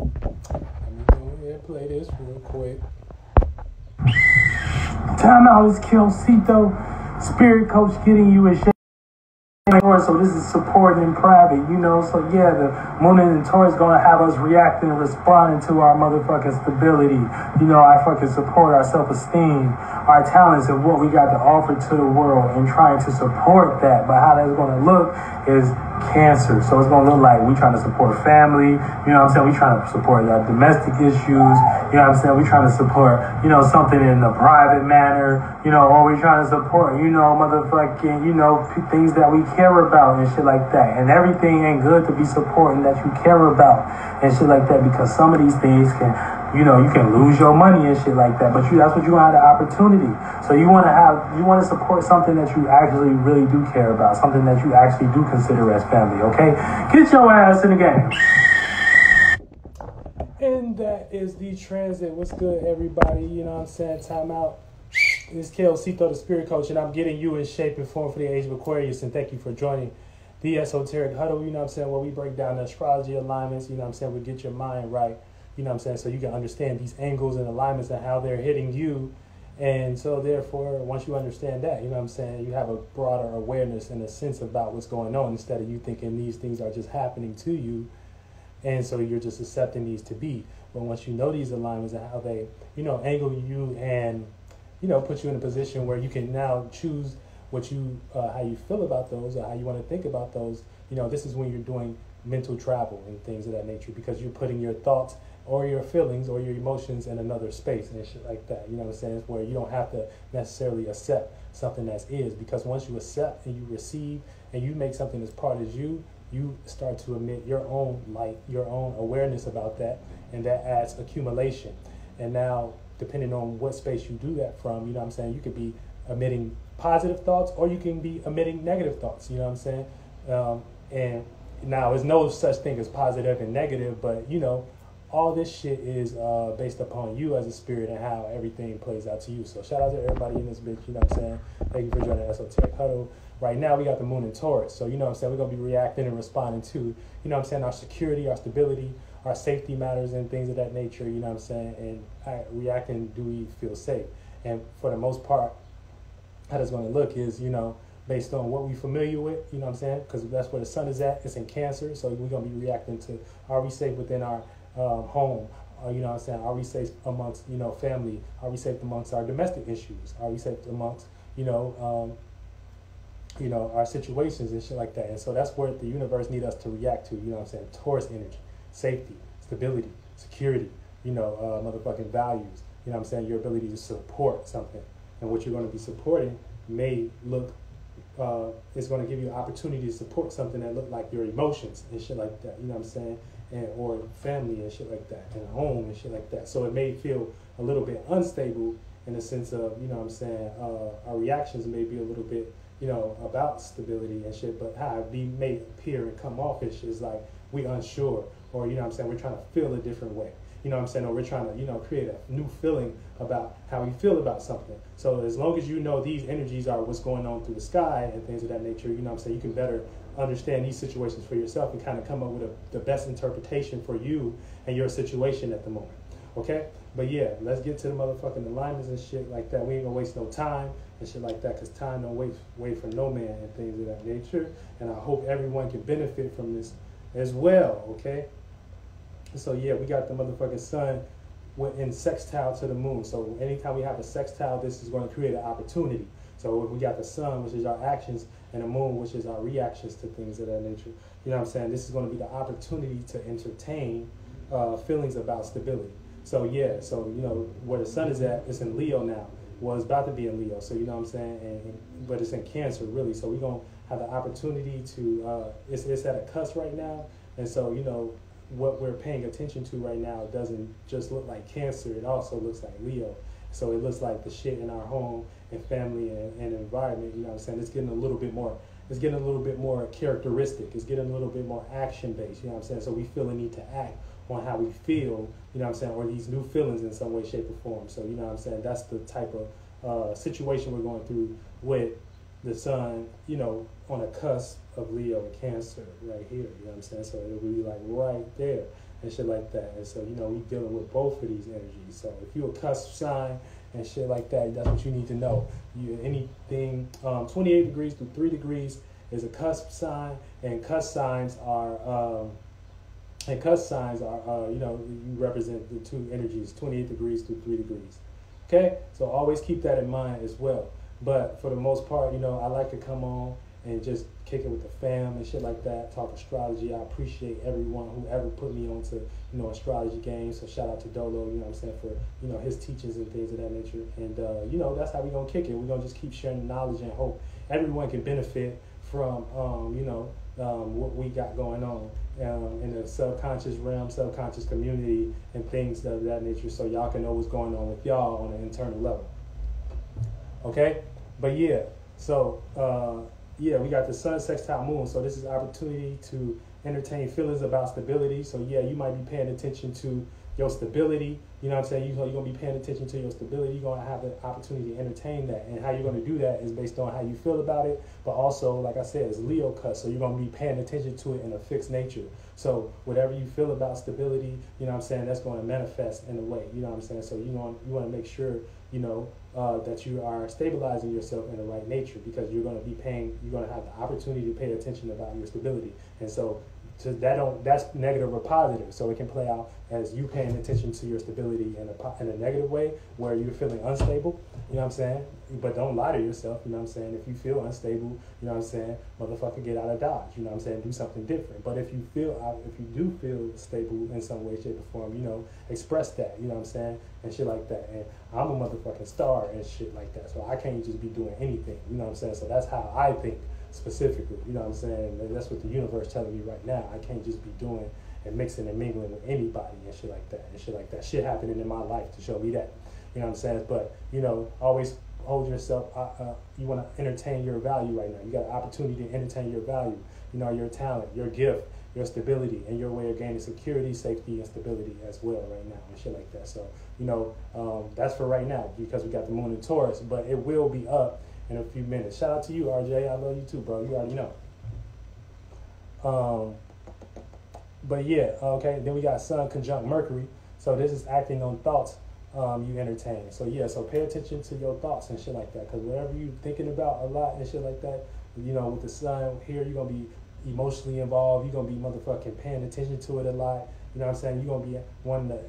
I'm gonna go ahead and play this real quick. Time out is Ceito, spirit coach getting you a shape. So this is supporting in private, you know. So yeah, the moon and the Taurus gonna have us reacting and responding to our motherfucking stability. You know, our fucking support, our self-esteem, our talents, and what we got to offer to the world, and trying to support that. But how that's gonna look is Cancer. So it's gonna look like we trying to support family. You know what I'm saying? We trying to support our domestic issues. You know what I'm saying? We trying to support, you know, something in a private manner. You know, or we trying to support, you know, motherfucking, you know, things that we care about and shit like that. And everything ain't good to be supporting that you care about and shit like that, because some of these things can, you know, you can lose your money and shit like that. But that's what you have the opportunity. So you want to support something that you actually really do care about, something that you actually do consider as family. Okay, get your ass in the game. And that is the transit. What's good, everybody? You know what I'm saying? Time out. This is Ceito, the spirit coach, and I'm getting you in shape and form for the age of Aquarius. And thank you for joining the Esoteric Huddle. You know what I'm saying? Where we break down the astrology alignments. You know what I'm saying? We get your mind right. You know what I'm saying? So you can understand these angles and alignments and how they're hitting you. And so therefore, once you understand that, you know what I'm saying, you have a broader awareness and a sense about what's going on, instead of you thinking these things are just happening to you. And so you're just accepting these to be. But once you know these alignments and how they, you know, angle you and, you know, put you in a position where you can now choose what you, how you feel about those or how you want to think about those, you know, this is when you're doing mental travel and things of that nature, because you're putting your thoughts or your feelings or your emotions in another space and shit like that. You know what I'm saying? It's where you don't have to necessarily accept something that is, because once you accept and you receive and you make something as part as you start to emit your own light, your own awareness about that, and that adds accumulation. And now, depending on what space you do that from, you know what I'm saying, you could be emitting positive thoughts or you can be emitting negative thoughts, you know what I'm saying? And now, there's no such thing as positive and negative, but, you know, all this shit is based upon you as a spirit and how everything plays out to you. So shout out to everybody in this bitch, you know what I'm saying? Thank you for joining Esoteric Huddle. Right now, we got the moon in Taurus. So, you know what I'm saying, we're going to be reacting and responding to, you know what I'm saying, our security, our stability, our safety matters and things of that nature, you know what I'm saying? And reacting, do we feel safe? And for the most part, how that's going to look is, you know, based on what we're familiar with, you know what I'm saying? Because that's where the sun is at. It's in Cancer. So we're going to be reacting to, are we safe within our home? You know what I'm saying? Are we safe amongst, you know, family? Are we safe amongst our domestic issues? Are we safe amongst, you know, our situations and shit like that? And so that's where the universe needs us to react to, you know what I'm saying? Taurus energy, safety, stability, security, you know, motherfucking values, you know what I'm saying? Your ability to support something. And what you're going to be supporting may look, it's going to give you an opportunity to support something that look like your emotions and shit like that, you know what I'm saying? And, or family and shit like that, and home and shit like that. So it may feel a little bit unstable in the sense of, you know what I'm saying, our reactions may be a little bit, you know, about stability and shit, but how it may appear and come off as shit is like we unsure, or, you know what I'm saying, we're trying to feel a different way. You know what I'm saying? Or we're trying to, you know, create a new feeling about how we feel about something. So as long as you know these energies are what's going on through the sky and things of that nature, you know what I'm saying, you can better understand these situations for yourself and kind of come up with the best interpretation for you and your situation at the moment. Okay? But yeah, let's get to the motherfucking alignments and shit like that. We ain't gonna waste no time and shit like that, because time don't wait for no man and things of that nature. And I hope everyone can benefit from this as well, okay? So yeah, we got the motherfucking sun in sextile to the moon. So anytime we have a sextile, this is going to create an opportunity. So if we got the sun, which is our actions, and the moon, which is our reactions to things of that nature, you know what I'm saying? This is going to be the opportunity to entertain feelings about stability. So yeah, so you know where the sun is at, it's in Leo now. Well, it's about to be in Leo. So you know what I'm saying, but it's in Cancer really. So we're gonna have the opportunity to. It's at a cusp right now, and so you know what we're paying attention to right now doesn't just look like Cancer. It also looks like Leo. So it looks like the shit in our home and family and environment. You know what I'm saying? It's getting a little bit more. It's getting a little bit more characteristic. It's getting a little bit more action based. You know what I'm saying? So we feel the need to act on how we feel, you know what I'm saying, or these new feelings in some way, shape, or form. So, you know what I'm saying, that's the type of situation we're going through with the sun, you know, on a cusp of Leo and Cancer right here, you know what I'm saying? So it'll be like right there. and shit like that. And so, we dealing with both of these energies. So if you're a cusp sign and shit like that, that's what you need to know. Anything 28 degrees through 3 degrees is a cusp sign, and cusp signs are you represent the two energies, 28 degrees through 3 degrees. Okay, so always keep that in mind as well. But for the most part, I like to come on and just kick it with the fam and shit like that, talk astrology. I appreciate everyone who ever put me onto, astrology games. So shout out to Dolo, for, his teachings and things of that nature. And, that's how we're going to kick it. We're going to just keep sharing the knowledge and hope everyone can benefit from, what we got going on in the subconscious realm, subconscious community, and things of that nature, so y'all can know what's going on with y'all on an internal level. Okay? But yeah, so we got the sun sextile moon, so this is opportunity to entertain feelings about stability. So yeah, you might be paying attention to your stability. You know what I'm saying? You're going to be paying attention to your stability. You're going to have the opportunity to entertain that. And how you're going to do that is based on how you feel about it. But also, like I said, it's Leo cusp. So you're going to be paying attention to it in a fixed nature. So whatever you feel about stability, that's going to manifest in a way. You know what I'm saying? So you want to make sure, that you are stabilizing yourself in the right nature, because you're going to have the opportunity to pay attention about your stability. And so that's negative or positive. So it can play out as you paying attention to your stability in a negative way, where you're feeling unstable, but don't lie to yourself, if you feel unstable, motherfucker, get out of Dodge, do something different. But if you do feel stable in some way, shape, or form, express that, and shit like that. And I'm a motherfucking star and shit like that, so I can't just be doing anything, so that's how I think specifically, and that's what the universe telling me right now. I can't just be doing and mixing and mingling with anybody and shit like that. Shit happening in my life to show me that, but always hold yourself, you want to entertain your value right now. You got an opportunity to entertain your value, your talent, your gift, your stability, and your way of gaining security, safety, and stability as well right now and shit like that. So that's for right now, because we got the moon in Taurus, but it will be up in a few minutes. Shout out to you, RJ. I love you too, bro. You already know. But yeah, okay. Then we got Sun conjunct Mercury. So this is acting on thoughts you entertain. So yeah, so pay attention to your thoughts and shit like that, because whatever you're thinking about a lot and shit like that, with the Sun here, you're gonna be emotionally involved. You're gonna be motherfucking paying attention to it a lot. You're gonna be wanting to,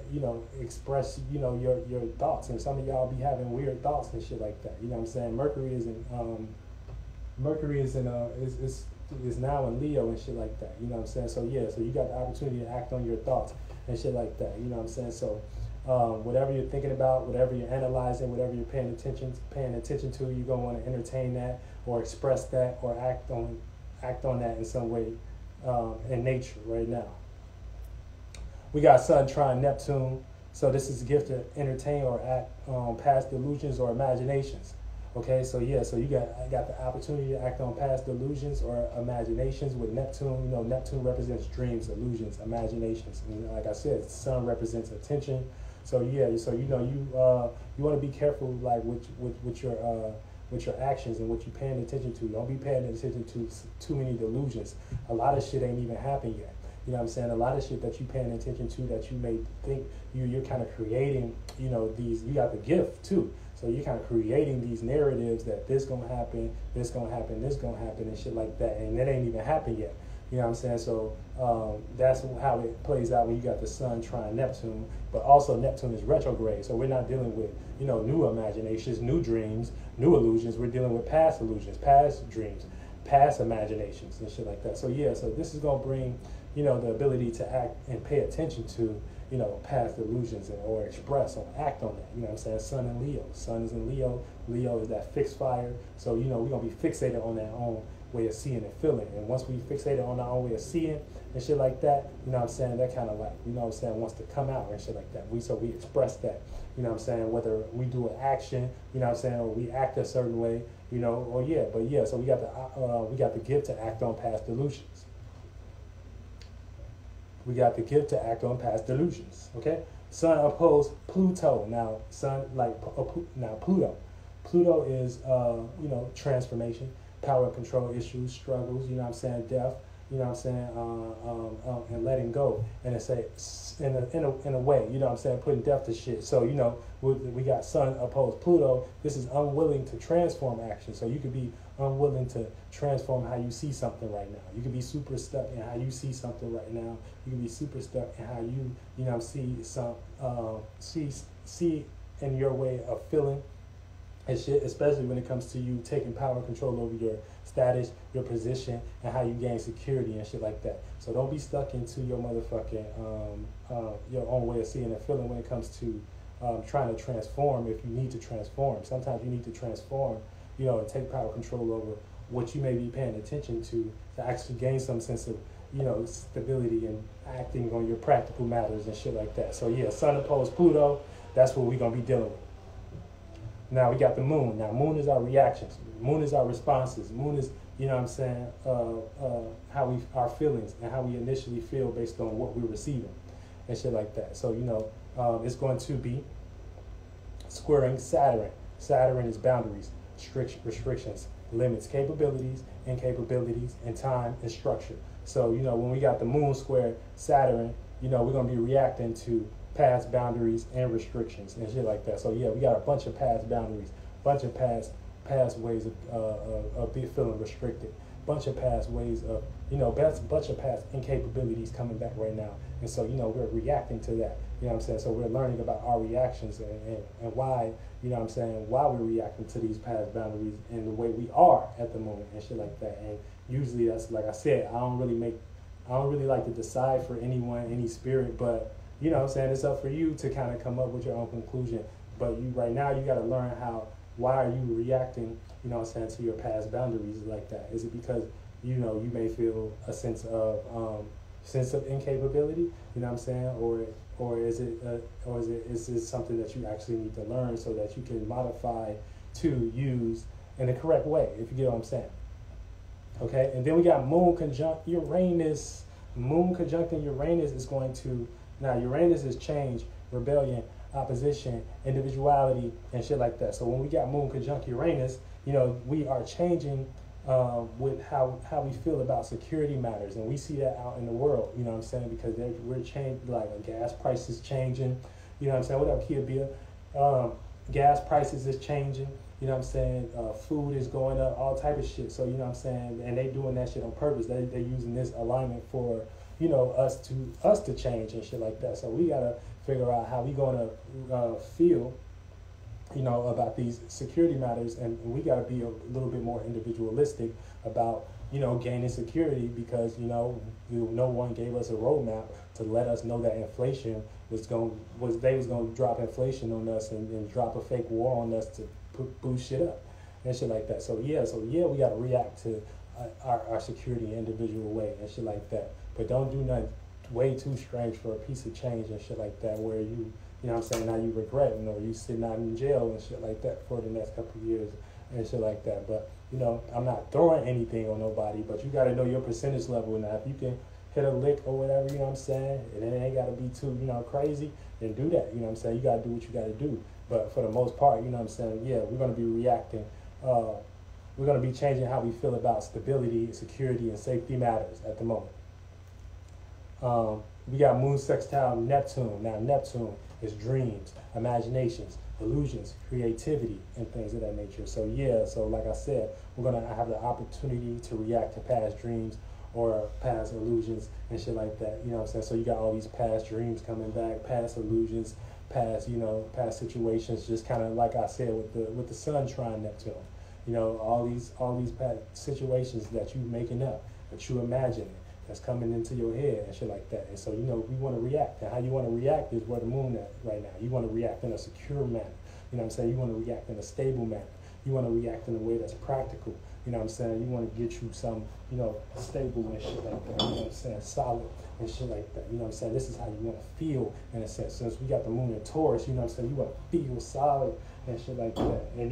express, your thoughts. And some of y'all be having weird thoughts and shit like that. Mercury is now in Leo and shit like that. So yeah, so you got the opportunity to act on your thoughts and shit like that. So whatever you're thinking about, whatever you're analyzing, whatever you're paying attention to, you're gonna want to entertain that or express that or act on that in some way in nature right now. We got Sun trine Neptune. So this is a gift to entertain or act on past delusions or imaginations. Okay, so yeah, so you got the opportunity to act on past delusions or imaginations with Neptune. Neptune represents dreams, illusions, imaginations. And like I said, Sun represents attention. So yeah, so you want to be careful, like with your actions and what you're paying attention to. Don't be paying attention to too many delusions. A lot of shit ain't even happened yet. A lot of shit that you're paying attention to that you may think you're kind of creating, these, you got the gift too. So you're kind of creating these narratives that this gonna happen, this gonna happen, this gonna happen, and shit like that. And that ain't even happened yet. So that's how it plays out when you got the Sun trine Neptune. But also Neptune is retrograde. So we're not dealing with, new imaginations, new dreams, new illusions. We're dealing with past illusions, past dreams, past imaginations, and shit like that. So yeah, so this is gonna bring, the ability to act and pay attention to, past illusions or express or act on that. Sun in Leo. Sun is in Leo. Leo is that fixed fire. So, we're going to be fixated on that own way of seeing and feeling. And once we fixated on our own way of seeing and shit like that, that kind of like, wants to come out and shit like that. So we express that, whether we do an action, or we act a certain way, so we got the gift to act on past delusions. We got the gift to act on past delusions. Okay, Sun opposed Pluto. Now, Pluto. Pluto is transformation, power and control issues, struggles. Death. you know what I'm saying, and letting go, and it's in a way, you know what I'm saying, putting depth to shit. So, you know, we got Sun opposed Pluto. This is unwilling to transform action. So you could be unwilling to transform how you see something right now. You could be super stuck in how you see something right now. You could be super stuck in how you know, see in your way of feeling and shit, especially when it comes to you taking power and control over your status, your position, and how you gain security and shit like that. So don't be stuck into your motherfucking your own way of seeing and feeling when it comes to trying to transform. If you need to transform, sometimes you need to transform, you know, and take power control over what you may be paying attention to actually gain some sense of, you know, stability and acting on your practical matters and shit like that. So yeah, Sun opposed Pluto, that's what we're gonna be dealing with. Now we got the moon. Now moon is our reactions. Moon is our responses. Moon is, you know what I'm saying, our feelings and how we initially feel based on what we're receiving and shit like that. So, you know, it's going to be squaring Saturn. Saturn is boundaries, restrictions, limits, capabilities, incapabilities, and time and structure. So, you know, when we got the moon square Saturn, you know, we're going to be reacting to past boundaries and restrictions and shit like that. So yeah, we got a bunch of past boundaries, bunch of past ways of being feeling restricted, bunch of past ways of, you know, bunch of past incapabilities coming back right now. And so, you know, we're reacting to that. You know what I'm saying? So we're learning about our reactions and why, you know what I'm saying, why we're reacting to these past boundaries and the way we are at the moment and shit like that. And usually that's, like I said, I don't really like to decide for anyone, any spirit, but you know what I'm saying, it's up for you to kind of come up with your own conclusion. But you right now, you got to learn why are you reacting, you know what I'm saying, to your past boundaries like that? Is it because, you know, you may feel a sense of incapability, you know what I'm saying? Or is it something that you actually need to learn so that you can modify to use in the correct way, if you get what I'm saying? Okay, and then we got Moon conjunct Uranus. Moon conjuncting Uranus is going to, now Uranus is change, rebellion, opposition, individuality, and shit like that. So when we got Moon conjunct Uranus, you know, we are changing with how we feel about security matters, and we see that out in the world. You know what I'm saying? Because we're changing, like gas prices changing. You know what I'm saying? What up, Kia Bia? Gas prices is changing. You know what I'm saying? Food is going up, all type of shit. So you know what I'm saying? And they doing that shit on purpose. They using this alignment for, you know, us to change and shit like that. So we gotta figure out how we gonna feel, you know, about these security matters, and we gotta be a little bit more individualistic about, you know, gaining security, because you know no one gave us a roadmap to let us know that inflation was gonna drop inflation on us and drop a fake war on us to boost shit up and shit like that. So yeah, we gotta react to our security in an individual way and shit like that. But don't do nothing way too strange for a piece of change and shit like that, where you know what I'm saying, now you regretting, or you sitting out in jail and shit like that for the next couple of years and shit like that. But you know, I'm not throwing anything on nobody, but you got to know your percentage level. Now, if you can hit a lick or whatever, you know what I'm saying, and it ain't got to be too, you know, crazy, then do that. You know what I'm saying? You got to do what you got to do. But for the most part, you know what I'm saying, yeah, we're going to be reacting. We're going to be changing how we feel about stability, security, and safety matters at the moment. We got Moon sextile Neptune. Now, Neptune is dreams, imaginations, illusions, creativity, and things of that nature. So yeah, so like I said, we're gonna have the opportunity to react to past dreams or past illusions and shit like that. You know what I'm saying? So you got all these past dreams coming back, past illusions, past, you know, past situations, just kind of like I said with the Sun trine Neptune. You know, all these past situations that you making up, that you imagining, that's coming into your head and shit like that. And so, you know, we want to react. And how you want to react is where the moon at right now. You want to react in a secure manner. You know what I'm saying? You want to react in a stable manner. You want to react in a way that's practical. You know what I'm saying? You want to get you some, you know, stable and shit like that. You know what I'm saying? Solid and shit like that. You know what I'm saying? This is how you want to feel in a sense. Since we got the moon in Taurus, you know what I'm saying? You want to feel solid and shit like that. And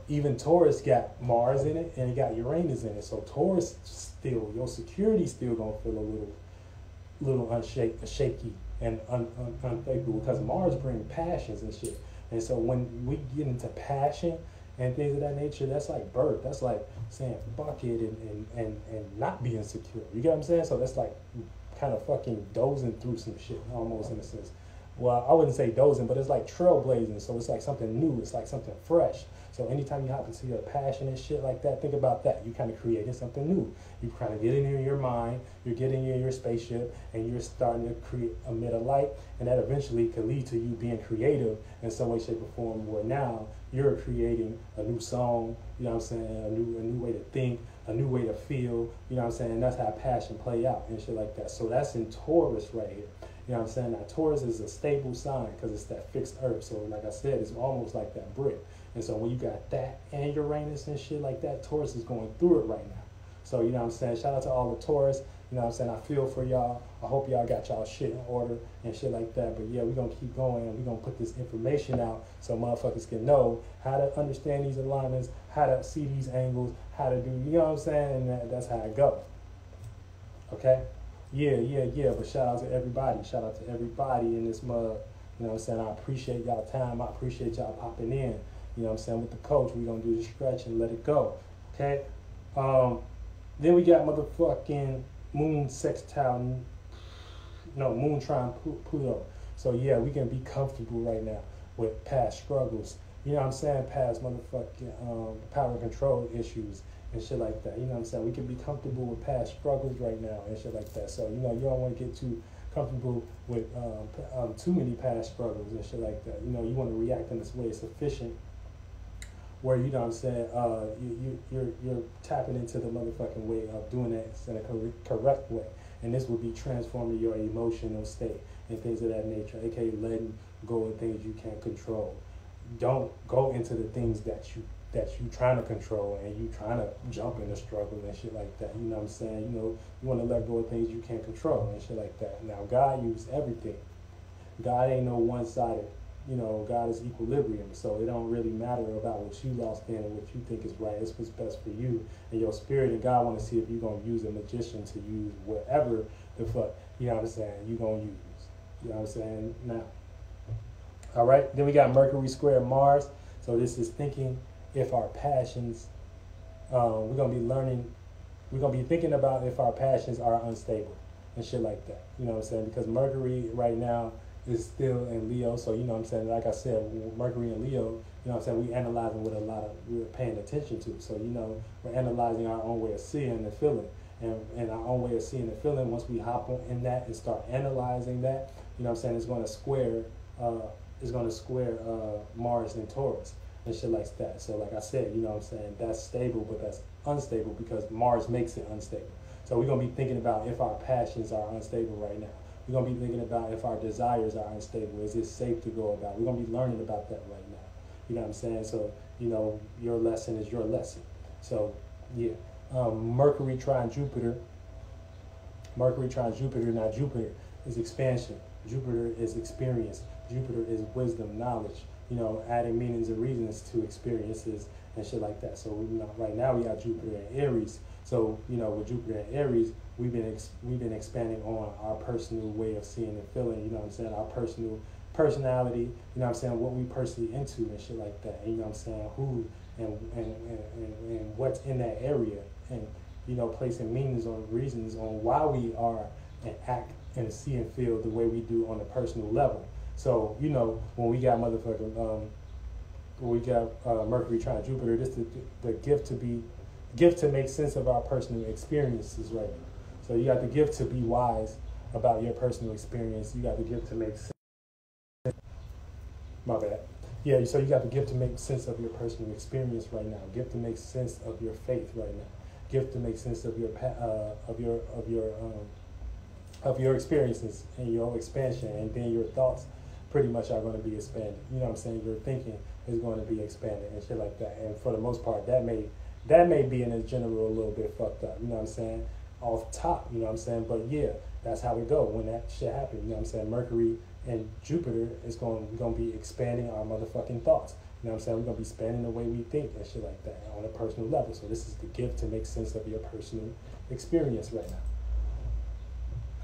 even Taurus got Mars in it and it got Uranus in it. So Taurus still, your security still gonna feel a little shaky and unfavorable, because Mars brings passions and shit. And so when we get into passion and things of that nature. That's like birth. That's like saying fuck it and not being secure. You get what I'm saying? So that's like kind of fucking dozing through some shit, almost, in a sense. Well, I wouldn't say dozing, but it's like trailblazing. So it's like something new. It's like something fresh. So anytime you hop into your passion and shit like that, think about that. You kind of creating something new. You kind of getting in your mind. You're getting in your spaceship, and you're starting to emit a light, and that eventually could lead to you being creative in some way, shape, or form. Where now you're creating a new song. You know what I'm saying? A new way to think, a new way to feel. You know what I'm saying? And that's how passion play out and shit like that. So that's in Taurus right here. You know what I'm saying? Now, Taurus is a stable sign because it's that fixed earth. So like I said, it's almost like that brick. And so when you got that and Uranus and shit like that, Taurus is going through it right now. So, you know what I'm saying? Shout out to all the Taurus. You know what I'm saying? I feel for y'all. I hope y'all got y'all shit in order and shit like that. But yeah, we're going to keep going, and we're going to put this information out so motherfuckers can know how to understand these alignments, how to see these angles, how to do, you know what I'm saying? And that's how it go. Okay? Yeah. But shout out to everybody. Shout out to everybody in this mug. You know what I'm saying? I appreciate y'all time. I appreciate y'all popping in. You know what I'm saying? With the coach, we're going to do the stretch and let it go. Okay? Then we got motherfucking Moon sextile, no, Moon trine Pluto. So yeah, we can be comfortable right now with past struggles. You know what I'm saying? Past motherfucking power and control issues and shit like that. You know what I'm saying? We can be comfortable with past struggles right now and shit like that. So, you know, you don't want to get too comfortable with too many past struggles and shit like that. You know, you want to react in this way sufficient where, you know what I'm saying, you're tapping into the motherfucking way of doing that in a correct way. And this will be transforming your emotional state and things of that nature, aka letting go of things you can't control. Don't go into the things that you trying to control and you trying to jump in the struggle and shit like that. You know what I'm saying? You know, you want to let go of things you can't control and shit like that. Now, God uses everything. God ain't no one-sided. You know, God is equilibrium, so it don't really matter about what you lost in and what you think is right. It's what's best for you and your spirit, and God want to see if you're going to use a magician to use whatever the fuck, you know what I'm saying, you're going to use. You know what I'm saying? Now, all right, then we got Mercury square Mars, so this is thinking if our passions, we're going to be learning, we're going to be thinking about if our passions are unstable and shit like that. You know what I'm saying? Because Mercury right now is still in Leo, so you know what I'm saying, like I said, Mercury in Leo, you know what I'm saying, we analyzing with we're paying attention to. So, you know, we're analyzing our own way of seeing and feeling. And our own way of seeing and feeling, once we hop on in that and start analyzing that, you know what I'm saying, it's going to square Mars and Taurus and shit like that. So like I said, you know what I'm saying, that's stable, but that's unstable because Mars makes it unstable. So we're going to be thinking about if our passions are unstable right now. We're going to be thinking about if our desires are unstable. Is it safe to go about? We're going to be learning about that right now. You know what I'm saying? So, you know, your lesson is your lesson. So, yeah. Mercury trine Jupiter. Mercury trine Jupiter. Now, Jupiter is expansion. Jupiter is experience. Jupiter is wisdom, knowledge. You know, adding meanings and reasons to experiences and shit like that. So, you know, right now we got Jupiter in Aries. So, you know, with Jupiter in Aries, we've been expanding on our personal way of seeing and feeling, you know what I'm saying, our personal personality, you know what I'm saying, what we personally into and shit like that, and, you know what I'm saying, who and what's in that area, and, you know, placing meanings or reasons on why we are and act and see and feel the way we do on a personal level. So, you know, when we got Mercury trine Jupiter, this is the gift to make sense of our personal experiences right now. So you got the gift to be wise about your personal experience. You got the gift to make sense. My bad. Yeah, so you got the gift to make sense of your personal experience right now. Gift to make sense of your faith right now. Gift to make sense of your experiences and your expansion, and then your thoughts pretty much are going to be expanded. You know what I'm saying? Your thinking is going to be expanded and shit like that. And for the most part, that may be in a general a little bit fucked up. You know what I'm saying? Off top, you know what I'm saying? But yeah, that's how it go when that shit happens. You know what I'm saying? Mercury and Jupiter is going to be expanding our motherfucking thoughts. You know what I'm saying? We're going to be expanding the way we think and shit like that on a personal level. So this is the gift to make sense of your personal experience right now.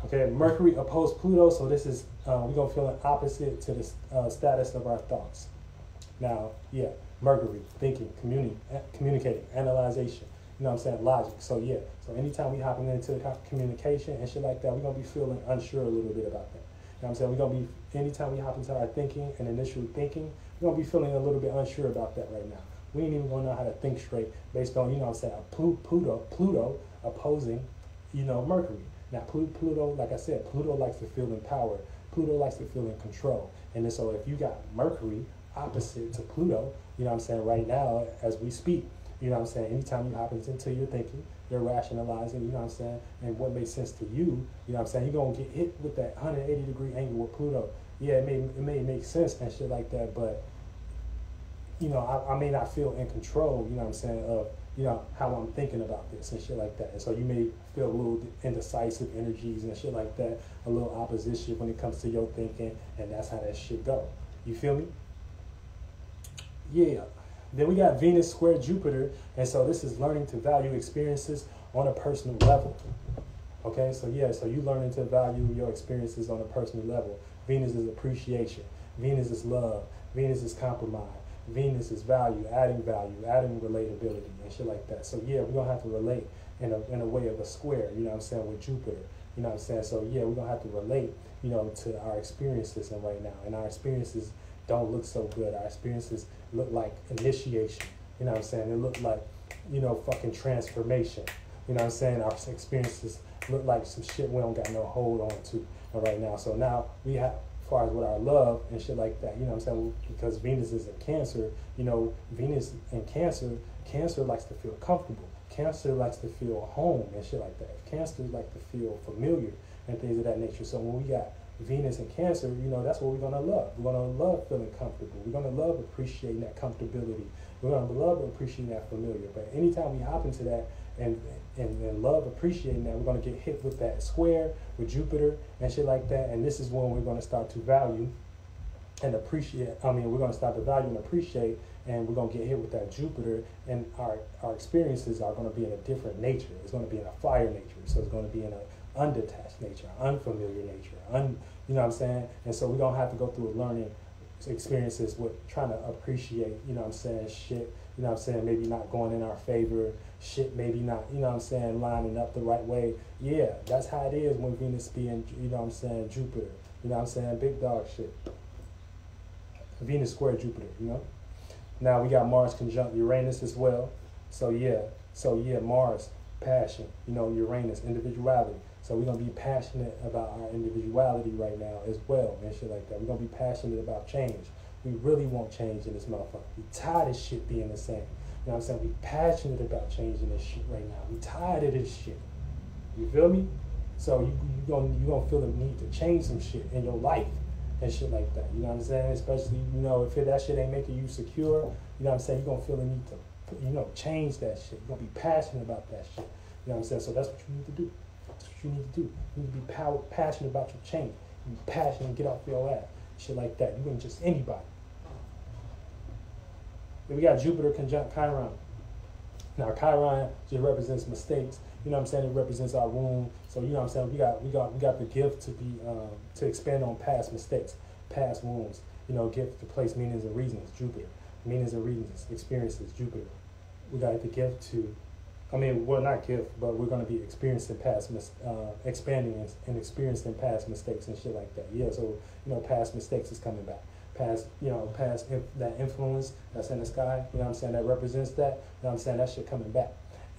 Okay, Mercury opposed Pluto, so this is, we're going to feel an opposite to the status of our thoughts. Now, yeah, Mercury, thinking, communicating, analyzation. You know what I'm saying? Logic. So yeah. So anytime we hopping into communication and shit like that, we're gonna be feeling unsure a little bit about that. You know what I'm saying? We're gonna be anytime we hop into our thinking and initial thinking, we're gonna be feeling a little bit unsure about that right now. We ain't even gonna know how to think straight based on, you know what I'm saying, Pluto opposing, you know, Mercury. Now Pluto, like I said, Pluto likes to feel in power. Pluto likes to feel in control. And then so if you got Mercury opposite to Pluto, you know what I'm saying, right now as we speak, you know what I'm saying, anytime you hop into your thinking, you're rationalizing, you know what I'm saying, and what makes sense to you, you know what I'm saying, you're going to get hit with that 180-degree angle with Pluto. Yeah, it may make sense and shit like that, but, you know, I may not feel in control, you know what I'm saying, of, you know, how I'm thinking about this and shit like that. And so you may feel a little indecisive energies and shit like that, a little opposition when it comes to your thinking, and that's how that shit go. You feel me? Yeah. Then we got Venus square Jupiter, and so this is learning to value experiences on a personal level. Okay, so yeah, so you learning to value your experiences on a personal level. Venus is appreciation. Venus is love. Venus is compromise. Venus is adding relatability and shit like that. So yeah, we're gonna have to relate in a way of a square, you know what I'm saying, with Jupiter. You know what I'm saying? So yeah, we're gonna have to relate, you know, to our experiences and right now. And our experiences don't look so good. Our experiences look like initiation. You know what I'm saying? They look like, you know, fucking transformation. You know what I'm saying? Our experiences look like some shit we don't got no hold on to right now. So now we have, as far as with our love and shit like that, you know what I'm saying? Because Venus is in Cancer, you know, Venus in Cancer, Cancer likes to feel comfortable. Cancer likes to feel home and shit like that. Cancer likes to feel familiar and things of that nature. So when we got Venus and Cancer, you know, that's what we're gonna love. We're gonna love feeling comfortable. We're gonna love appreciating that comfortability. We're gonna love appreciating that familiar. But anytime we hop into that and love appreciating that, we're gonna get hit with that square with Jupiter and shit like that. And this is when we're gonna start to value and appreciate. We're gonna start to value and appreciate, and we're gonna get hit with that Jupiter, and our experiences are gonna be in a different nature. It's gonna be in a fire nature. So it's gonna be in a undetached nature, unfamiliar nature, you know what I'm saying? And so we're going to have to go through learning experiences with trying to appreciate, you know what I'm saying, shit, you know what I'm saying, maybe not going in our favor, shit maybe not, you know what I'm saying, lining up the right way. Yeah, that's how it is when Venus be in, you know what I'm saying, Jupiter, you know what I'm saying, big dog shit. Venus square Jupiter, you know? Now we got Mars conjunct Uranus as well. So yeah, Mars, passion, you know, Uranus, individuality. So we're going to be passionate about our individuality right now as well and shit like that. We're going to be passionate about change. We really want change in this motherfucker. We tired of shit being the same. You know what I'm saying? We passionate about changing this shit right now. We tired of this shit. You feel me? So you're gonna feel the need to change some shit in your life and shit like that. You know what I'm saying? Especially, you know, if that shit ain't making you secure, you know what I'm saying? You're going to feel the need to, you know, change that shit. You're going to be passionate about that shit. You know what I'm saying? So that's what you need to do. That's what you need to do. You need to be passionate about your change. You be passionate and get off your ass. Shit like that. You ain't just anybody. Then we got Jupiter conjunct Chiron. Now Chiron just represents mistakes. You know what I'm saying? It represents our womb. So you know what I'm saying? We got the gift to be to expand on past mistakes, past wounds. You know, gift to place meanings and reasons. Jupiter, meanings and reasons, experiences. Jupiter. We got the gift to. Well, not gift, but we're going to be experiencing expanding and experiencing past mistakes and shit like that. Yeah, so, you know, past mistakes is coming back. That influence that's in the sky, you know what I'm saying, that represents that, you know what I'm saying, that shit coming back.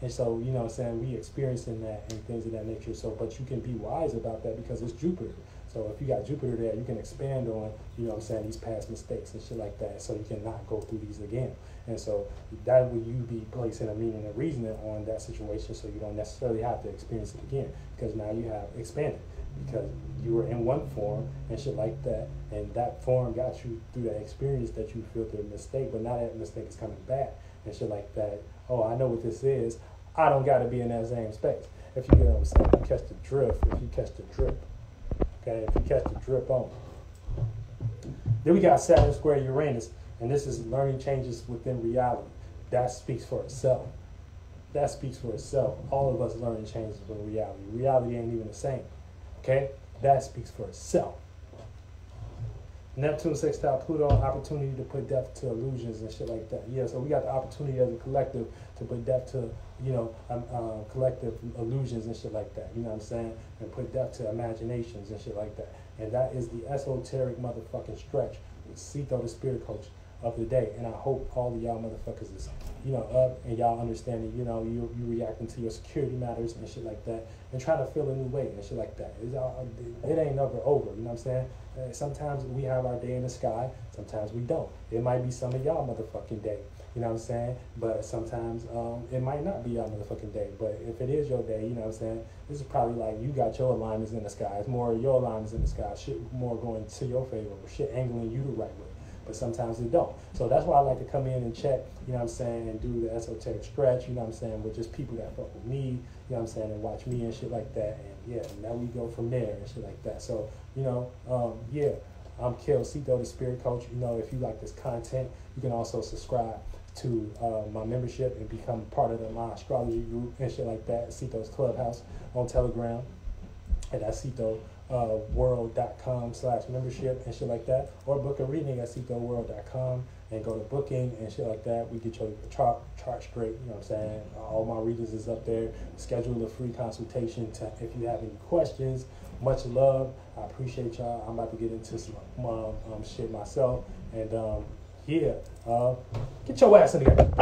And so, you know what I'm saying, we experiencing that and things of that nature. So, but you can be wise about that because it's Jupiter. So if you got Jupiter there, you can expand on, you know what I'm saying, these past mistakes and shit like that, so you can not go through these again. And so that would you be placing a meaning and reasoning on that situation, so you don't necessarily have to experience it again, because now you have expanded, because you were in one form and shit like that, and that form got you through that experience that you feel the mistake, but now that mistake is coming back and shit like that. Oh, I know what this is. I don't got to be in that same space. If you get what I'm saying, you catch the drift, if you catch the drip. Okay, if you catch the drip on. Then we got Saturn square Uranus, and this is learning changes within reality. That speaks for itself. That speaks for itself. All of us learning changes within reality. Reality ain't even the same. Okay? That speaks for itself. Neptune sextile Pluto, opportunity to put depth to illusions and shit like that. Yeah, so we got the opportunity as a collective to put depth to, collective illusions and shit like that. You know what I'm saying? And put depth to imaginations and shit like that. And that is the esoteric motherfucking stretch with Ceito, the spirit coach of the day. And I hope all of y'all motherfuckers is, up and y'all understanding, you reacting to your security matters and shit like that, and trying to feel a new way and shit like that. It ain't never over, you know what I'm saying? Sometimes we have our day in the sky, sometimes we don't. It might be some of y'all motherfucking day, you know what I'm saying? But sometimes it might not be y'all motherfucking day. But if it is your day, you know what I'm saying? This is probably like you got your alignments in the sky. It's more your alignments in the sky, shit more going to your favor, shit angling you the right way. But sometimes it don't. So that's why I like to come in and check, you know what I'm saying, and do the esoteric stretch, you know what I'm saying, with just people that fuck with me, you know what I'm saying, and watch me and shit like that. And yeah, now we go from there and shit like that. So, I'm Ceito, the spirit coach. If you like this content, you can also subscribe to my membership and become part of my astrology group and shit like that. Ceito's Clubhouse on Telegram. And that's CeitoWorld.com/membership and shit like that. Or book a reading at CeitoWorld.com and go to booking and shit like that. We get your chart straight, you know what I'm saying? All my readings is up there. Schedule a free consultation if you have any questions. Much love. I appreciate y'all. I'm about to get into some shit myself. And get your ass in the game.